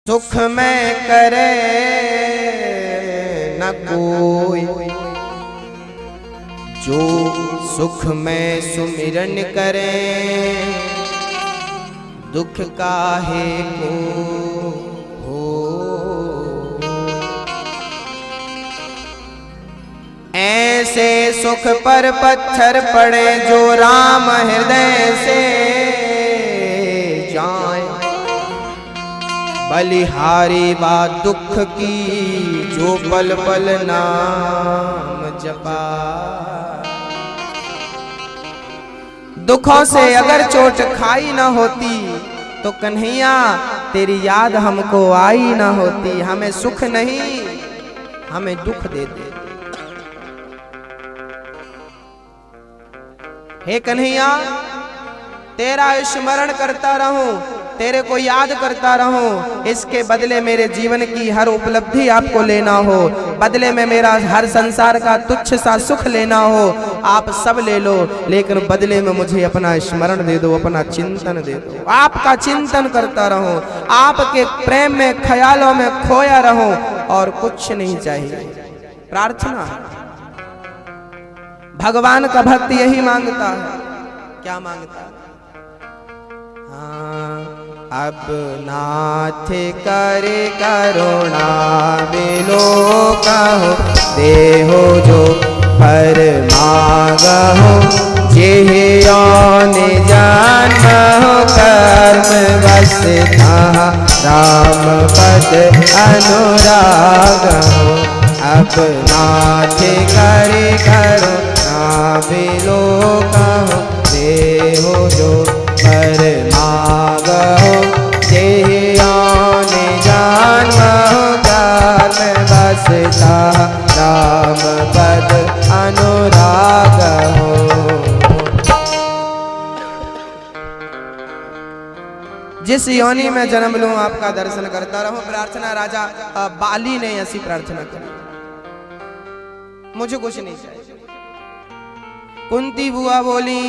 Speaker 1: सुख में करे न कोई, जो सुख में सुमिरन करे, दुख काहे को हो। ऐसे सुख पर पत्थर पड़े, जो राम हृदय से जाए। बलिहारी बात दुख की, जो पल पल नाम जपा। दुखों से अगर चोट खाई ना होती, तो कन्हैया तेरी याद हमको आई ना होती। हमें सुख नहीं, हमें दुख दे दे। हे कन्हैया, तेरा स्मरण करता रहूं, तेरे को याद करता रहूं, इसके बदले मेरे जीवन की हर उपलब्धि आपको लेना हो, बदले में मेरा हर संसार का तुच्छ सा सुख लेना हो, आप सब ले लो, लेकिन बदले में मुझे अपना स्मरण दे दो, अपना चिंतन दे दो। आपका चिंतन करता रहूं, आपके प्रेम में ख्यालों में खोया रहूं, और कुछ नहीं चाहिए। प्रार्थना भगवान का भक्त यही मांगता है। क्या मांगता है? अब नाथ करे करुणा बिलो कहो, देहो जो पर मांगहो, जेहि औने जन्महो, कर्म बस ताहा राम पद अनुरागहो। अब नाथ करे करुणा बिलो कहो, देहो जो पर मांगहो, जेहि औने जन्महो, कर्म बस ताहा राम पद अनुरागहो। जिस योनि में जन्म लूं, आपका दर्शन करता रहूं। प्रार्थना राजा बाली ने ऐसी प्रार्थना की, मुझे कुछ नहीं चाहिए। कुंती बुआ बोली,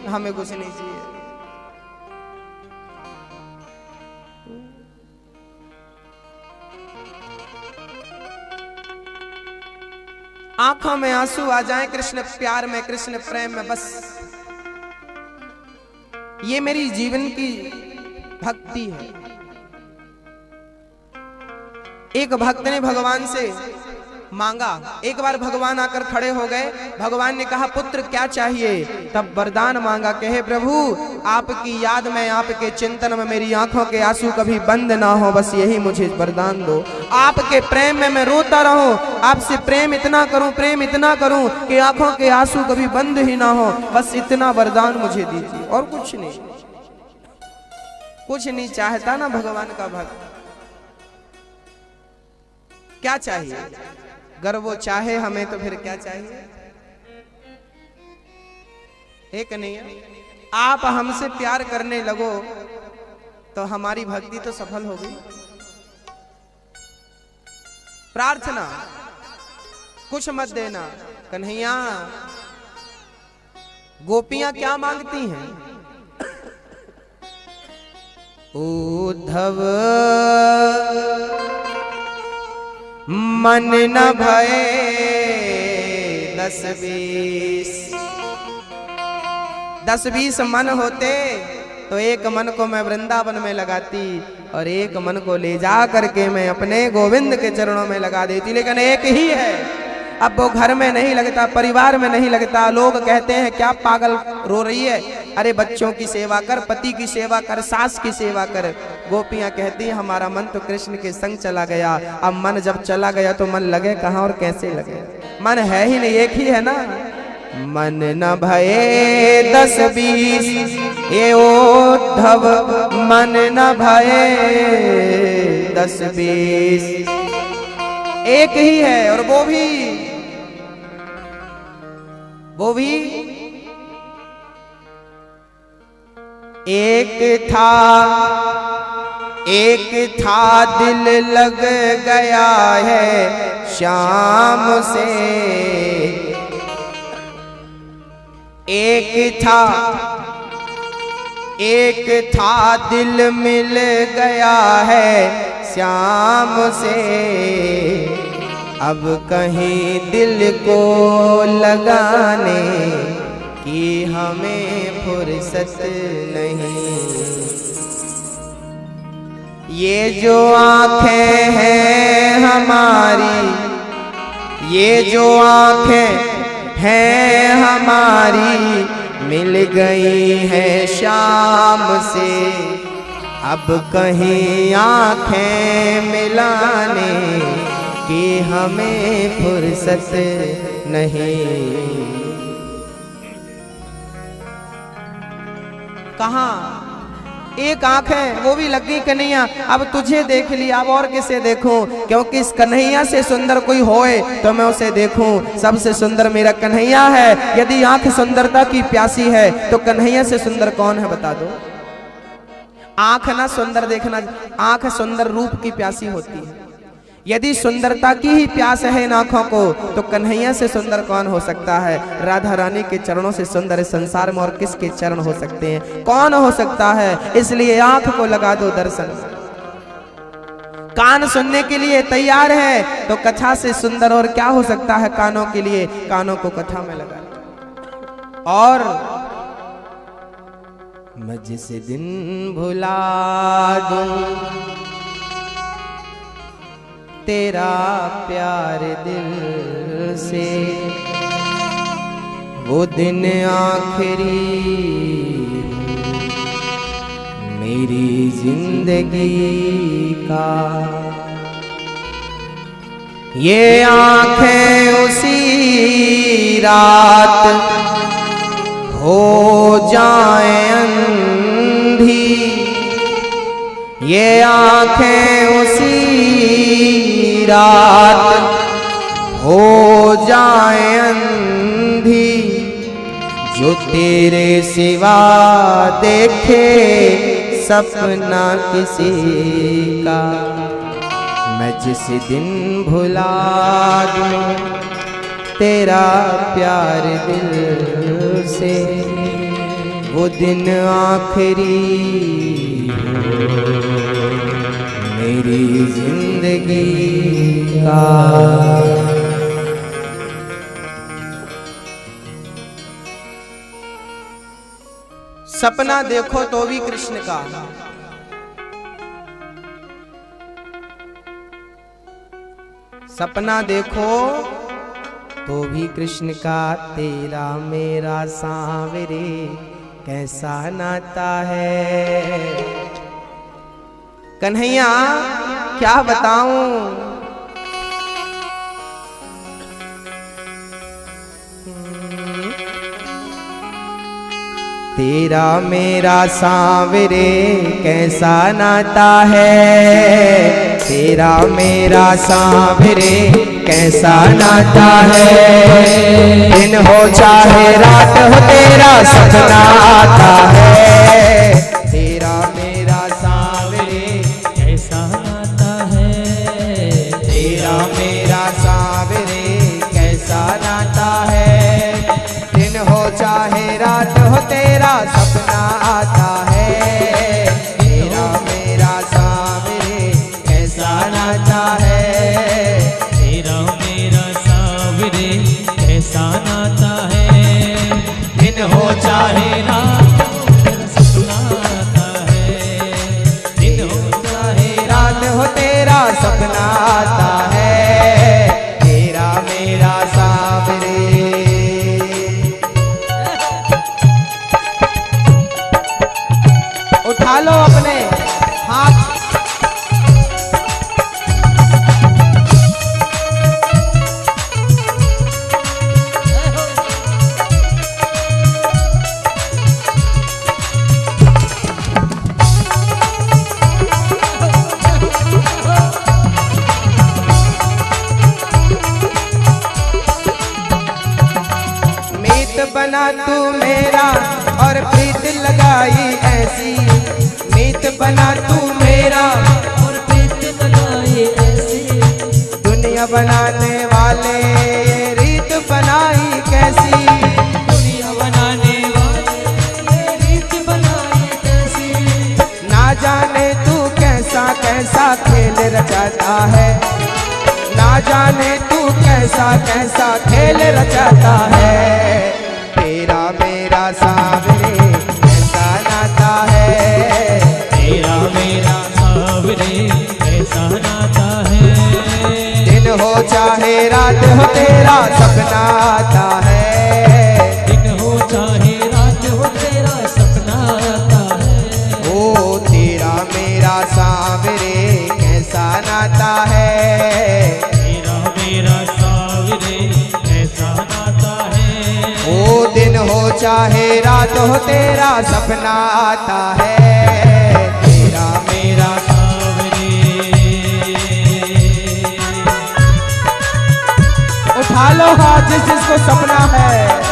Speaker 1: हमें कुछ नहीं चाहिए। आंखों में आंसू आ जाएं कृष्ण प्यार में, कृष्ण प्रेम में, बस ये मेरी जीवन की भक्ति है। एक भक्त ने भगवान से मांगा, एक बार भगवान आकर खड़े हो गए। भगवान ने कहा, पुत्र क्या चाहिए? तब वरदान मांगा, कहे प्रभु आपकी याद में, आपके चिंतन में मेरी आंखों के आंसू कभी बंद ना हो, बस यही मुझे वरदान दो। आपके प्रेम में मैं रोता रहूं, आपसे प्रेम इतना करूं कि आंखों के आंसू कभी बंद ही ना हो, बस इतना वरदान मुझे दीजिए। और कुछ नहीं, कुछ नहीं चाहता ना भगवान का भक्त। क्या चाहिए? अगर वो चाहे हमें, तो फिर क्या चाहिए? एक नहीं, आप हमसे प्यार करने लगो तो हमारी भक्ति तो सफल हो गई। प्रार्थना कुछ मत देना कन्हैया। गोपियां क्या मांगती हैं? उद्धव मन न भये 10-20 मन होते तो एक मन को मैं वृंदावन में लगाती और एक मन को ले जा करके मैं अपने गोविंद के चरणों में लगा देती। लेकिन एक ही है, अब वो घर में नहीं लगता, परिवार में नहीं लगता। लोग कहते हैं क्या पागल रो रही है? अरे बच्चों की सेवा कर, पति की सेवा कर, सास की सेवा कर। गोपियां कहती हैं हमारा मन तो कृष्ण के संग चला गया। अब मन जब चला गया तो मन लगे कहाँ और कैसे लगे? मन है ही नहीं, एक ही है ना। मन न भये 10-20 ये उद्धव, मन न भये 10-20, एक ही है। और वो भी एक था दिल लग गया है शाम से। एक था एक था दिल मिल गया है श्याम से, अब कहीं दिल को लगाने की हमें फुर्सत नहीं। ये जो आंखें हैं हमारी, ये जो आंखें हैं हमारी, मिल गई है शाम से, अब कहीं आंखें मिलाने की हमें फुर्सत नहीं। कहाँ एक आंख है वो भी लग गई कन्हैया, अब तुझे देख लिया, अब और किसे देखूं, क्योंकि इस कन्हैया से सुंदर कोई होए तो मैं उसे देखूं। सबसे सुंदर मेरा कन्हैया है। यदि आंख सुंदरता की प्यासी है तो कन्हैया से सुंदर कौन है बता दो। आंख ना सुंदर देखना, आंख सुंदर रूप की प्यासी होती है। यदि सुंदरता की ही प्यास है इन आंखों को तो कन्हैया से सुंदर कौन हो सकता है। राधा रानी के चरणों से सुंदर इस संसार में और किसके चरण हो सकते हैं, कौन हो सकता है। इसलिए आंख को लगा दो दर्शन। कान सुनने के लिए तैयार है तो कथा से सुंदर और क्या हो सकता है कानों के लिए, कानों को कथा में लगा। और मैं जिस दिन भुला दूं तेरा प्यार दिल से, वो दिन आखिरी मेरी जिंदगी का। ये आंखें उसी रात हो जाएं अंधी, ये आंखें उसी रात हो जाए अंधी, जो तेरे सिवा देखे सपना किसी का। मैं जिस दिन भुला दूं तेरा प्यार दिल से, वो दिन आखिरी मेरी जिंदगी का। सपना देखो तो भी कृष्ण का, सपना देखो तो भी कृष्ण का। तेरा मेरा सांवरे कैसा नाता है। कन्हैया क्या बताऊं, तेरा मेरा सांवरे कैसा नाता है। तेरा मेरा सांवरे कैसा नाता है। दिन हो चाहे रात हो तेरा सपना आता है। तेरा मेरा सांवरे कैसा नाता है। तेरा मेरा सांवरे कैसा नाता है। दिन हो चाहे रात हो तेरा सपना आता है। तेरा मेरा सांवरे कैसा नाता है।
Speaker 2: तेरा मेरा सांवरे कैसा नाता है। दिन हो चाहे रात सपना आता है। दिन हो चाहे
Speaker 1: रात हो तेरा सपना आता है। तेरा मेरा सांवरे। उठा लो अपने हाथ। मीत बना तू मेरा और प्रीत लगाई ऐसी। मीत बना तू मेरा
Speaker 2: और प्रीत लगाए ऐसे।
Speaker 1: दुनिया बनाने वाले ये रीत बनाई कैसी।
Speaker 2: दुनिया बनाने वाले ये रीत बनाई
Speaker 1: रचाता है, ना जाने तू कैसा कैसा खेल रचाता है। तेरा मेरा सावरे कैसा नाता है,
Speaker 2: तेरा मेरा सावरे कैसा नाता है।
Speaker 1: दिन हो चाहे रात हो तेरा सपना आता है,
Speaker 2: दिन हो चाहे रात हो तेरा सपना आता है।
Speaker 1: ओ तेरा मेरा सावरे कैसा नाता है,
Speaker 2: तेरा मेरा सावरे कैसा नाता है।
Speaker 1: ओ दिन हो चाहे रात हो तेरा सपना आता है। तेरा मेरा
Speaker 2: सावरे
Speaker 1: उठा लो हाथ जिस जिसको सपना है।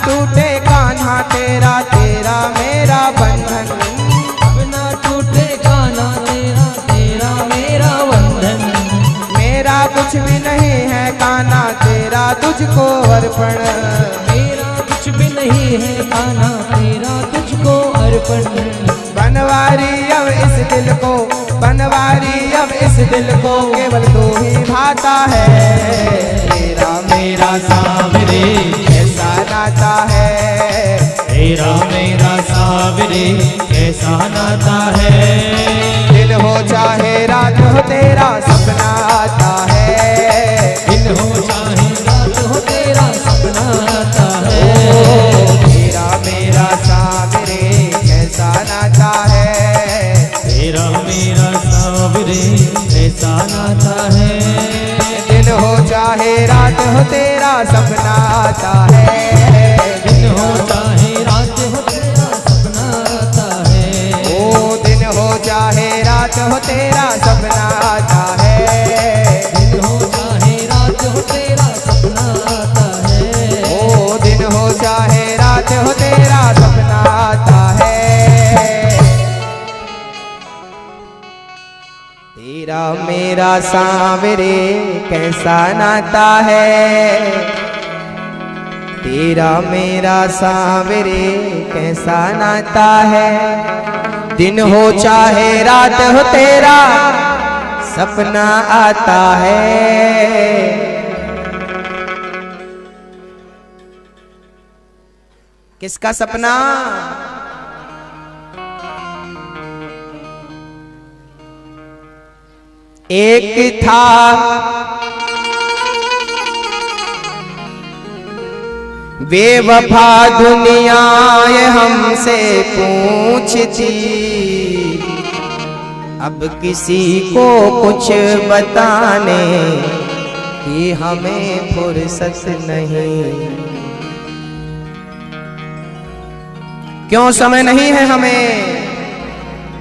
Speaker 1: टूटे कान्हा तेरा तेरा मेरा बंधन,
Speaker 2: अब ना टूटे कान्हा तेरा तेरा मेरा बंधन।
Speaker 1: मेरा कुछ भी नहीं है कान्हा तेरा तुझको अर्पण,
Speaker 2: मेरा कुछ भी नहीं है कान्हा तेरा तुझको अर्पण।
Speaker 1: बनवारी अब इस दिल को, बनवारी अब इस दिल को केवल तू ही भाता है। तेरा मेरा सावरे कैसा नाता है,
Speaker 2: तेरा मेरा सावरे कैसा नाता है।
Speaker 1: दिन हो चाहे रात हो तेरा सपना आता है,
Speaker 2: दिन हो चाहे रात हो तेरा सपना आता है।
Speaker 1: तेरा मेरा सावरे कैसा नाता है,
Speaker 2: तेरा मेरा सावरे कैसा नाता है।
Speaker 1: दिन हो चाहे रात हो तेरा सपना आता है,
Speaker 2: दिन हो चाहे रात हो तेरा सपना आता है।
Speaker 1: ओ दिन हो चाहे रात हो तेरा सपना आता है,
Speaker 2: दिन हो चाहे रात हो तेरा सपना आता है।
Speaker 1: ओ दिन हो चाहे रात हो तेरा सपना आता है। तेरा मेरा सावरे कैसा नाता है, तेरा मेरा सावरे कैसा नाता है। दिन हो चाहे रात हो तेरा सपना आता है। किसका सपना? एक था बेवफा दुनिया ये हमसे पूछती, अब किसी को कुछ बताने की हमें फुर्सत नहीं। क्यों समय नहीं है हमें?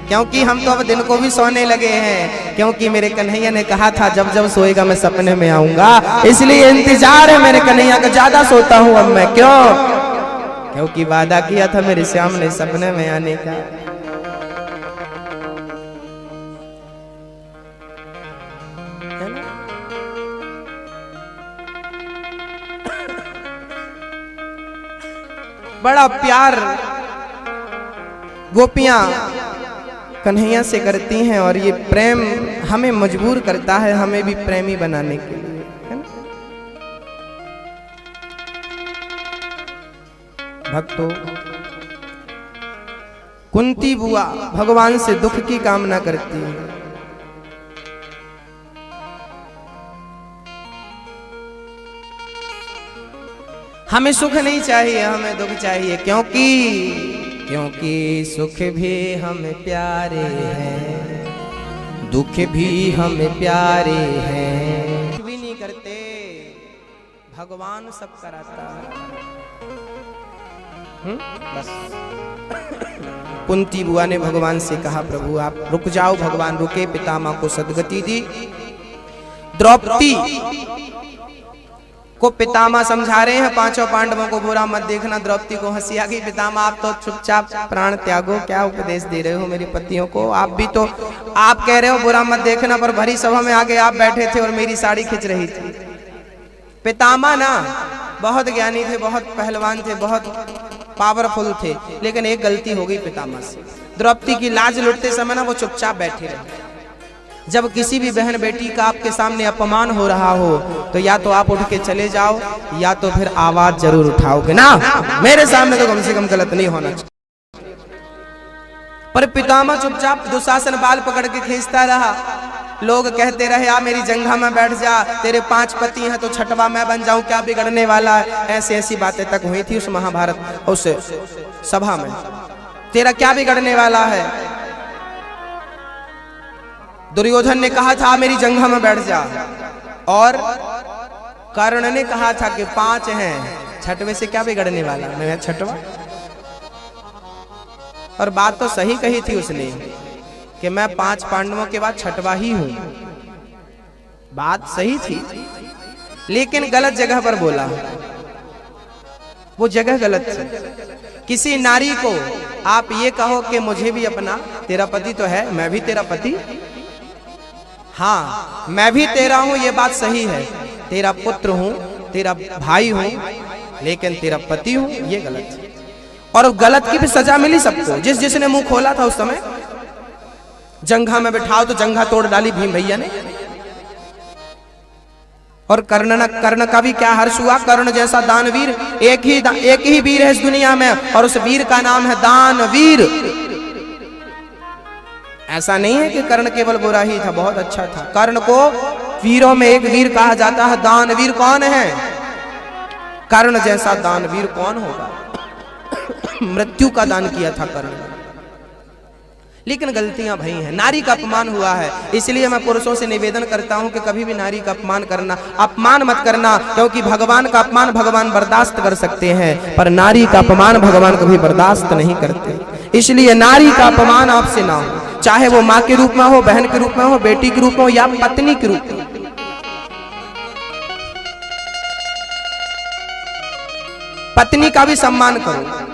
Speaker 1: क्योंकि हम तो अब दिन को भी सोने लगे हैं, क्योंकि मेरे कन्हैया ने कहा था जब जब सोएगा मैं सपने में आऊंगा, इसलिए इंतजार है मेरे कन्हैया का। ज्यादा सोता हूं अब मैं। क्यों? क्योंकि वादा किया था मेरे श्याम ने सपने में आने का। बड़ा प्यार गोपियां कन्हैया से करती हैं और ये प्रेम हमें मजबूर करता है हमें भी प्रेमी बनाने के लिए, है ना? भक्तों, कुंती बुआ भगवान से दुख की कामना करती है। हमें सुख नहीं चाहिए, हमें दुख चाहिए। क्योंकि सुख भी हमें प्यारे हैं, दुख भी हमें प्यारे हैं। कुछ भी नहीं करते, भगवान सब कराता है। बस कुंती बुआ ने भगवान से कहा प्रभु आप रुक जाओ। भगवान रुके, पितामह को सदगति दी। द्रौपदी को पितामह समझा रहे हैं पांचों पांडवों को बुरा मत देखना। द्रौपदी को हंसी आ गई, पितामह आप तो चुपचाप प्राण त्यागो, क्या उपदेश दे रहे हो मेरी पतियों को? आप भी तो आप कह रहे हो बुरा मत देखना, पर भरी सभा में आगे आप बैठे थे और मेरी साड़ी खींच रही थी। पितामह ना बहुत ज्ञानी थे, बहुत पहलवान थे, बहुत पावरफुल थे, लेकिन एक गलती हो गई पितामह से। द्रौपदी की लाज लुटते समय ना वो चुपचाप बैठे रहे। जब किसी भी बहन बेटी का आपके सामने अपमान हो रहा हो तो या तो आप उठ के चले जाओ या तो फिर आवाज जरूर उठाओगे ना, मेरे सामने तो कम से कम गलत नहीं होना चाहिए। पर पितामह चुपचाप दुशासन बाल पकड़ के खींचता रहा। लोग कहते रहे आ मेरी जंघा में बैठ जा, तेरे 5 पति हैं तो छठवा मैं बन जाऊं, क्या बिगड़ने वाला है? ऐसी ऐसी बातें तक हुई थी उस महाभारत उस सभा में। तेरा क्या बिगड़ने वाला है? दुर्योधन ने कहा था मेरी जंघा में बैठ जा, और कर्ण ने कहा था कि 5 हैं, छठवे से क्या बिगड़ने वाला, मैं छठवा। और बात तो सही कही थी उसने कि मैं 5 पांडवों के बाद छठवा ही हूं। बात सही थी, लेकिन गलत जगह पर बोला। वो जगह गलत थी। किसी नारी को आप ये कहो कि मुझे भी अपना, तेरा पति तो है, मैं भी तेरा पति, हाँ मैं भी तेरा हूं, ये बात सही है, तेरा पुत्र हूं, तेरा भाई हूं, लेकिन तेरा पति हूं, ये गलत है। और गलत की भी सजा मिली सबको। जिसने मुंह खोला था उस समय, जंघा में बिठाओ तो जंघा तोड़ डाली भीम भैया ने। और कर्ण का भी क्या हर्ष हुआ। कर्ण जैसा दानवीर एक ही वीर है इस दुनिया में, और उस वीर का नाम है दानवीर। ऐसा नहीं है कि कर्ण केवल बुरा ही था, बहुत अच्छा था। कर्ण को वीरों में एक वीर कहा जाता है। दानवीर कौन है? कर्ण जैसा दानवीर कौन होगा? मृत्यु का दान किया था कर्ण ने। लेकिन गलतियां भई हैं, नारी का अपमान हुआ है। इसलिए मैं पुरुषों से निवेदन करता हूं कि कभी भी नारी का अपमान मत करना, क्योंकि भगवान का अपमान भगवान बर्दाश्त कर सकते हैं, पर नारी का अपमान भगवान कभी बर्दाश्त नहीं करते। इसलिए नारी का अपमान आपसे ना हो, चाहे वो माँ के रूप में हो, बहन के रूप में हो, बेटी के रूप में हो या पत्नी के रूप में। पत्नी का भी सम्मान करो।